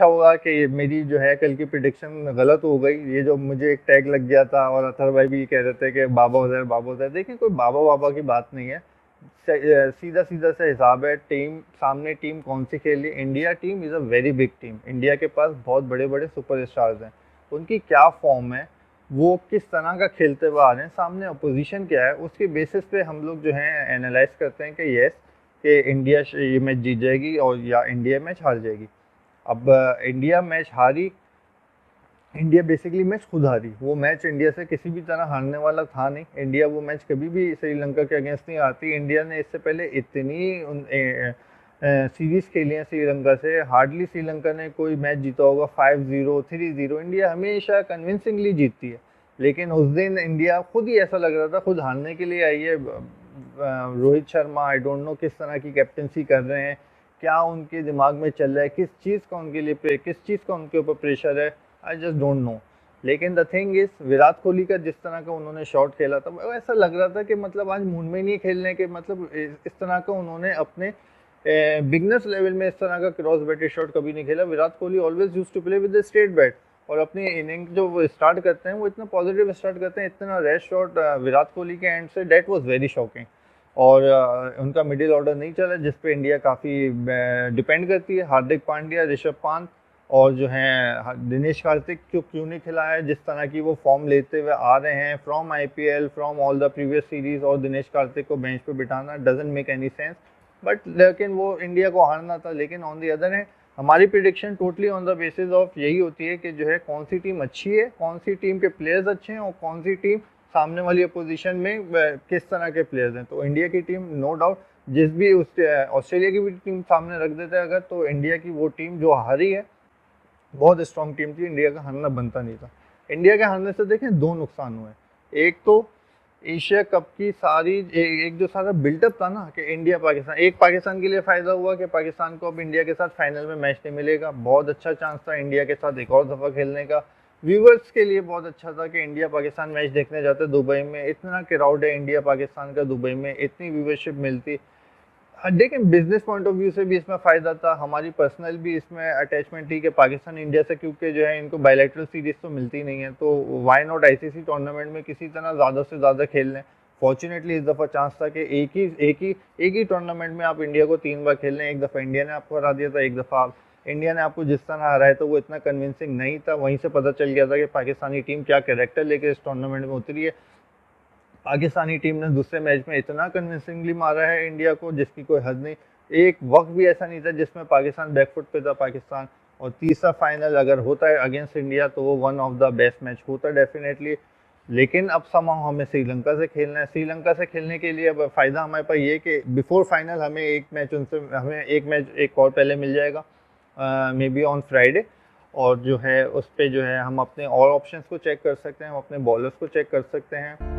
अच्छा हुआ कि ये मेरी जो है कल की प्रिडिक्शन गलत हो गई। ये जो मुझे एक टैग लग गया था और अथर भाई भी कह रहे थे कि बाबा उधर बाबा उधर, देखिए कोई बाबा बाबा की बात नहीं है। सीधा सीधा सा हिसाब है। टीम सामने, टीम कौन सी खेल रही है। India team is a very big team. India के पास बहुत बड़े बड़े सुपर स्टार्स हैं। उनकी क्या फॉर्म है, वो किस तरह का खेलते हुए आ रहे हैं, सामने अपोजिशन क्या है, उसके बेसिस पे हम लोग जो है एनालाइज करते हैं कि यस, कि इंडिया ये मैच जीत जाएगी और या इंडिया मैच हार जाएगी। अब इंडिया मैच हारी, इंडिया बेसिकली मैच खुद हारी। वो मैच इंडिया से किसी भी तरह हारने वाला था नहीं। इंडिया वो मैच कभी भी श्रीलंका के अगेंस्ट नहीं हारती। इंडिया ने इससे पहले इतनी सीरीज खेली हैं श्रीलंका से, हार्डली श्रीलंका ने कोई मैच जीता होगा 5-0 3-0। इंडिया हमेशा कन्विंसिंगली जीतती है। लेकिन उस दिन इंडिया खुद ही ऐसा लग रहा था खुद हारने के लिए आई है। Rohit Sharma I don't know किस तरह की कैप्टनसी कर रहे हैं, क्या उनके दिमाग में चल रहा है, किस चीज़ का उनके लिए किस चीज़ का उनके ऊपर प्रेशर है, आई जस्ट डोंट नो। लेकिन the thing is, Virat Kohli का जिस तरह का उन्होंने शॉट खेला था, वो ऐसा लग रहा था कि मतलब आज मूड में नहीं खेलने के, मतलब इस तरह का उन्होंने अपने बिगनर्स लेवल में इस तरह का क्रॉस बैटेड शॉट कभी नहीं खेला। Virat Kohli always used to play with the straight bat, और अपनी इनिंग जो वो स्टार्ट करते हैं वो इतना पॉजिटिव स्टार्ट करते हैं। इतना रैश शॉट विराट कोहली के एंड से, डेट वाज वेरी शॉकिंग। और उनका मिडिल ऑर्डर नहीं चला जिस पे इंडिया काफ़ी डिपेंड करती है। हार्दिक पांड्या, ऋषभ पंत और जो है दिनेश कार्तिक क्यों नहीं खिलाया है, जिस तरह की वो फॉर्म लेते हुए आ रहे हैं from IPL, from all the previous series, और दिनेश कार्तिक को बेंच पे बिठाना doesn't make any sense. But लेकिन वो इंडिया को हारना था। लेकिन ऑन दी अदर हैंड हमारी prediction totally on the basis of यही होती है कि जो है कौन सी टीम अच्छी है, कौन सी टीम के प्लेयर्स अच्छे हैं, और कौन सी टीम सामने वाली अपोजिशन में किस तरह के प्लेयर्स हैं। तो इंडिया की टीम नो डाउट, जिस भी उस ऑस्ट्रेलिया की भी टीम सामने रख देते हैं अगर, तो इंडिया की वो टीम जो हारी है बहुत स्ट्रॉन्ग टीम थी। इंडिया का हारना बनता नहीं था। इंडिया के हारने से देखें दो नुकसान हुए। एक तो एशिया कप की सारी एक जो सारा बिल्डअप था ना कि इंडिया पाकिस्तान, एक पाकिस्तान के लिए फ़ायदा हुआ कि पाकिस्तान को अब इंडिया के साथ फाइनल में मैच नहीं मिलेगा। बहुत अच्छा चांस था इंडिया के साथ एक और दफ़ा खेलने का। व्यूवर्स के लिए बहुत अच्छा था कि इंडिया पाकिस्तान मैच देखने जाते दुबई में, इतना क्राउड है इंडिया पाकिस्तान का दुबई में, इतनी व्यूवरशिप मिलती। देखिए बिजनेस पॉइंट ऑफ व्यू से भी इसमें फ़ायदा था, हमारी पर्सनल भी इसमें अटैचमेंट थी कि पाकिस्तान इंडिया से, क्योंकि जो है इनको बायलैटरल सीरीज तो मिलती नहीं है, तो वाई नॉट आईसीसी टूर्नामेंट में किसी तरह ज़्यादा से ज़्यादा खेल लें। फॉर्चुनेटली इस दफ़ा चांस था कि एक ही टूर्नामेंट में आप इंडिया को 3 बार खेल लें। एक दफ़ा इंडिया ने आपको हरा दिया था, एक दफ़ा इंडिया ने आपको जिस तरह हराया था वो इतना कन्विंसिंग नहीं था। वहीं से पता चल गया था कि पाकिस्तानी टीम क्या कैरेक्टर लेकर इस टूर्नामेंट में उतरी है। पाकिस्तानी टीम ने दूसरे मैच में इतना कन्विंसिंगली मारा है इंडिया को जिसकी कोई हद नहीं। एक वक्त भी ऐसा नहीं था जिसमें पाकिस्तान बैकफुट पे था पाकिस्तान। और तीसरा फाइनल अगर होता है अगेंस्ट इंडिया तो वो one of the best match होता डेफिनेटली। लेकिन अब समां हमें श्रीलंका से खेलना है। श्रीलंका से खेलने के लिए अब फ़ायदा हमारे पास ये कि बिफोर फाइनल हमें एक मैच एक और पहले मिल जाएगा, मे बी ऑन फ्राइडे। और जो है उस पर जो है हम अपने और ऑप्शंस को चेक कर सकते हैं, हम अपने बॉलर्स को चेक कर सकते हैं।